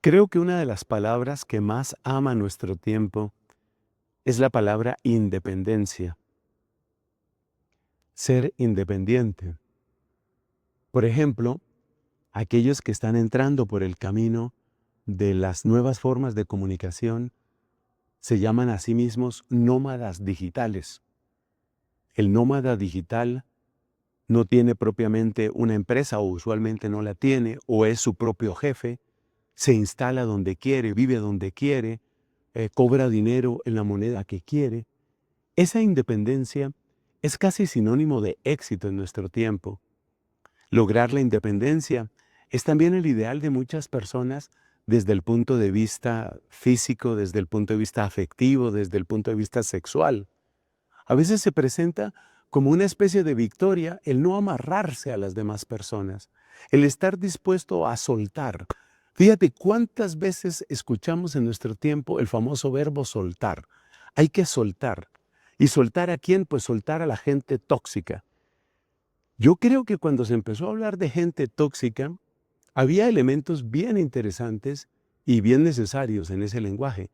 Creo que una de las palabras que más ama nuestro tiempo es la palabra independencia, ser independiente. Por ejemplo, aquellos que están entrando por el camino de las nuevas formas de comunicación se llaman a sí mismos nómadas digitales. El nómada digital no tiene propiamente una empresa o usualmente no la tiene o es su propio jefe, se instala donde quiere, vive donde quiere, cobra dinero en la moneda que quiere. Esa independencia es casi sinónimo de éxito en nuestro tiempo. Lograr la independencia es también el ideal de muchas personas desde el punto de vista físico, desde el punto de vista afectivo, desde el punto de vista sexual. A veces se presenta como una especie de victoria el no amarrarse a las demás personas, el estar dispuesto a soltar. Fíjate cuántas veces escuchamos en nuestro tiempo el famoso verbo soltar. Hay que soltar. ¿Y soltar a quién? Pues soltar a la gente tóxica. Yo creo que cuando se empezó a hablar de gente tóxica, había elementos bien interesantes y bien necesarios en ese lenguaje.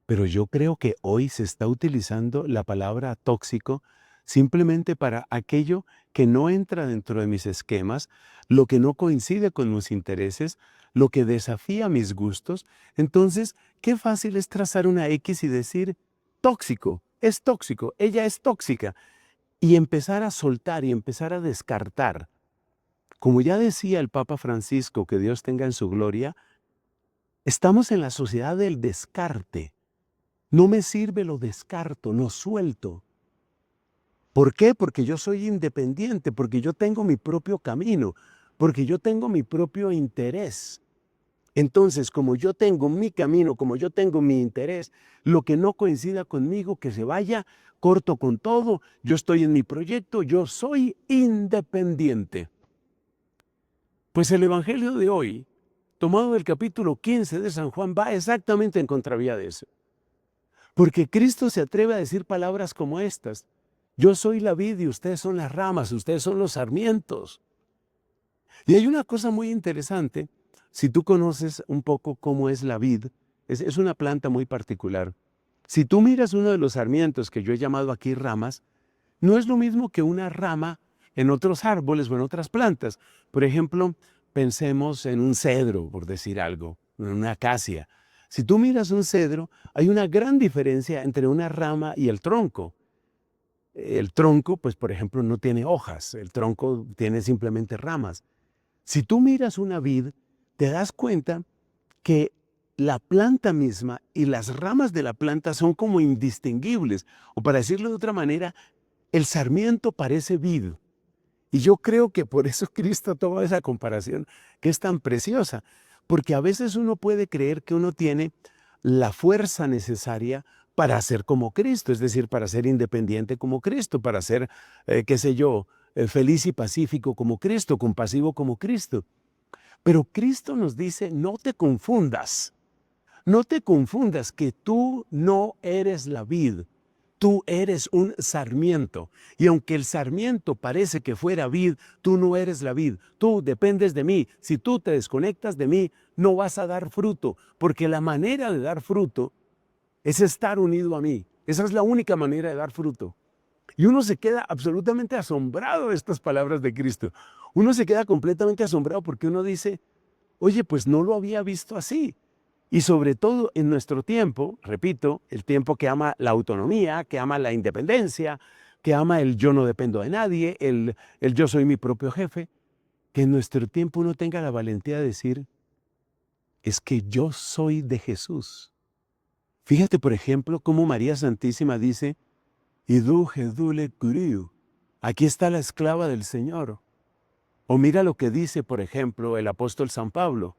Pero yo creo que hoy se está utilizando la palabra tóxico simplemente para aquello que no entra dentro de mis esquemas, lo que no coincide con mis intereses, lo que desafía mis gustos. Entonces, qué fácil es trazar una X y decir tóxico, es tóxico, ella es tóxica, y empezar a soltar y empezar a descartar. Como ya decía el Papa Francisco, que Dios tenga en su gloria, estamos en la sociedad del descarte. No me sirve, lo descarto, lo suelto. ¿Por qué? Porque yo soy independiente, porque yo tengo mi propio camino, porque yo tengo mi propio interés. Entonces, como yo tengo mi camino, como yo tengo mi interés, lo que no coincida conmigo, que se vaya, corto con todo, yo estoy en mi proyecto, yo soy independiente. Pues el Evangelio de hoy, tomado del capítulo 15 de San Juan, va exactamente en contravía de eso. Porque Cristo se atreve a decir palabras como estas: yo soy la vid y ustedes son las ramas, ustedes son los sarmientos. Y hay una cosa muy interesante, si tú conoces un poco cómo es la vid, es una planta muy particular. Si tú miras uno de los sarmientos, que yo he llamado aquí ramas, no es lo mismo que una rama en otros árboles o en otras plantas. Por ejemplo, pensemos en un cedro, por decir algo, en una acacia. Si tú miras un cedro, hay una gran diferencia entre una rama y el tronco. El tronco, pues por ejemplo, no tiene hojas, el tronco tiene simplemente ramas. Si tú miras una vid, te das cuenta que la planta misma y las ramas de la planta son como indistinguibles, o para decirlo de otra manera, el sarmiento parece vid. Y yo creo que por eso Cristo toma esa comparación que es tan preciosa, porque a veces uno puede creer que uno tiene la fuerza necesaria para ser como Cristo, es decir, para ser independiente como Cristo, para ser, qué sé yo, feliz y pacífico como Cristo, compasivo como Cristo. Pero Cristo nos dice, no te confundas que tú no eres la vid. Tú eres un sarmiento, y aunque el sarmiento parece que fuera vid, tú no eres la vid. Tú dependes de mí. Si tú te desconectas de mí, no vas a dar fruto, porque la manera de dar fruto es estar unido a mí. Esa es la única manera de dar fruto. Y uno se queda absolutamente asombrado de estas palabras de Cristo. Uno se queda completamente asombrado porque uno dice, oye, pues no lo había visto así. Y sobre todo en nuestro tiempo, repito, el tiempo que ama la autonomía, que ama la independencia, que ama el yo no dependo de nadie, el yo soy mi propio jefe, que en nuestro tiempo uno tenga la valentía de decir, es que yo soy de Jesús. Fíjate, por ejemplo, cómo María Santísima dice, Idú Jedule Curiu, aquí está la esclava del Señor. O mira lo que dice, por ejemplo, el apóstol San Pablo.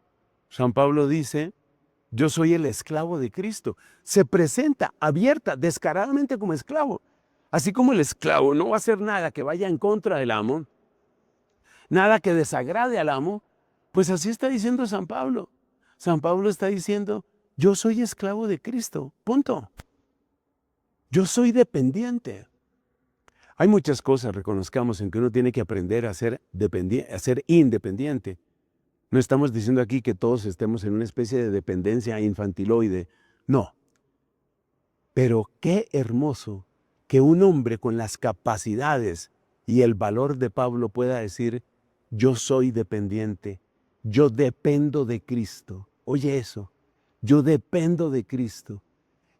San Pablo dice, yo soy el esclavo de Cristo. Se presenta abierta, descaradamente como esclavo. Así como el esclavo no va a hacer nada que vaya en contra del amo, nada que desagrade al amo, pues así está diciendo San Pablo. San Pablo está diciendo, yo soy esclavo de Cristo, punto. Yo soy dependiente. Hay muchas cosas, reconozcamos, en que uno tiene que aprender a ser independiente. No estamos diciendo aquí que todos estemos en una especie de dependencia infantiloide. No. Pero qué hermoso que un hombre con las capacidades y el valor de Pablo pueda decir, yo soy dependiente, yo dependo de Cristo. Oye eso, yo dependo de Cristo.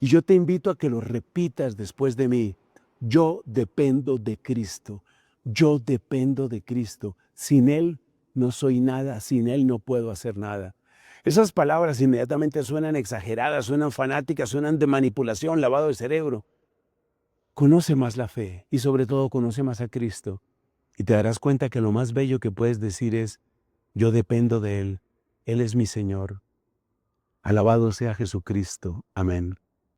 Y yo te invito a que lo repitas después de mí. Yo dependo de Cristo. Yo dependo de Cristo. Sin Él no soy nada, sin Él no puedo hacer nada. Esas palabras inmediatamente suenan exageradas, suenan fanáticas, suenan de manipulación, lavado de cerebro. Conoce más la fe y sobre todo conoce más a Cristo. Y te darás cuenta que lo más bello que puedes decir es, yo dependo de Él. Él es mi Señor. Alabado sea Jesucristo. Amén.